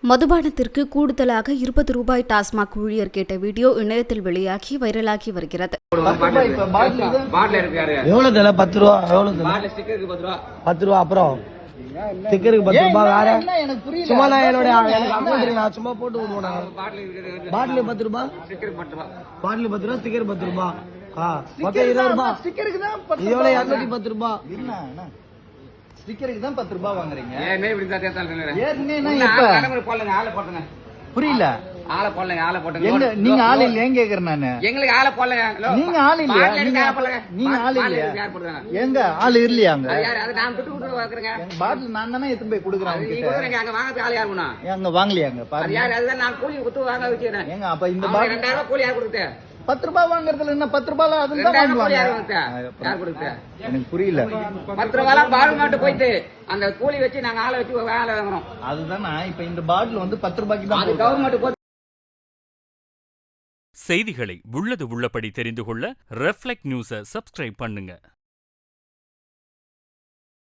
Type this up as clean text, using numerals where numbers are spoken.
மதுபானத்திற்கு கூடுதலாக 20 ரூபாய் டாஸ்மாக் ஊழியர் கேட்ட வீடியோ இணையத்தில் வெளியாகி வைரலாகி வருகிறது. எவ்வளவு 10 ரூபா? எவ்வளவு 10 ரூபா? அப்புறம் ஸ்டிக்கருக்கு 10 ரூபாய் வேற சும்மா நான் என்னோட சும்மா போட்டு விடுவோம். பாட்டில் 10 ரூபாய், பாட்டில் 10 ரூபாய், ஸ்டிக்கர் 10 ரூபாய், மொத்தம் 20 ரூபாய். இதோட 210 ரூபாய். ஸ்டிக்கருக்கு தான் 10 ரூபாய் வாங்குறீங்க. புரியல. நீங்க ஆள் இல்லையா கேக்குறேன் நானு. நீங்க ஆள் இல்லையா? நீங்க ஆள் இல்லையா? எங்க ஆள் இல்லையாங்க? பாட்டில் நான் தானே எடுத்து போய் குடுக்குறேன். எங்க வாங்கலையாங்க பாருங்க. எங்க அப்ப இந்த பாட்டில் 10 ரூபாய் வாங்குறதுல என்ன 10 ரூபாய் அதுதான் வாங்குவாங்க. எனக்கு புரியல. 10 ரூபாய் பால் மாட்டு போயிட்டு அந்த கூலி வச்சு நாங்க ஆளை வச்சு வேலை வாங்குறோம். அதுதானே இப்ப இந்த பாட்டில் வந்து 10 ரூபாய்க்கு தான் கவர்மெண்ட். செய்திகளை உள்ளது உள்ளபடி தெரிந்து கொள்ள ரெஃப்ளெக்ட் நியூஸை சப்ஸ்கிரைப் பண்ணுங்க.